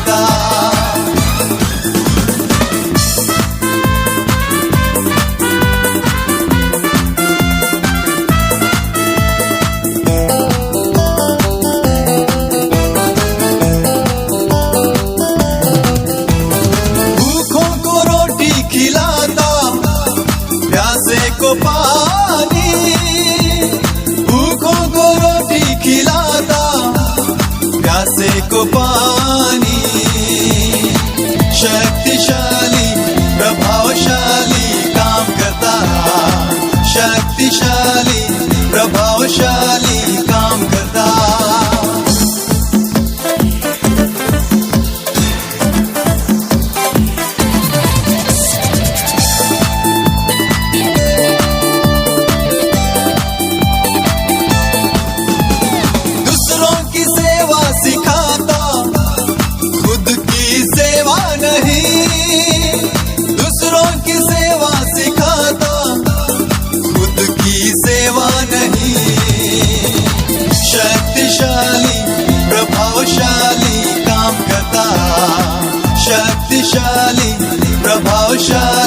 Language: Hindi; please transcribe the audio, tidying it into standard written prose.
करता. भूखों को रोटी खिलाता, प्यासे को पानी. भूखों को रोटी खिलाता, प्यासे को पानी. शक्तिशाली प्रभावशाली काम करता. शक्तिशाली प्रभावशाली काम करता. दूसरों की सेवा सिखाता, खुद की सेवा नहीं. दूसरों की सेवा सिखाता, खुद की सेवा नहीं. शक्तिशाली प्रभावशाली काम करता. शक्तिशाली प्रभावशाली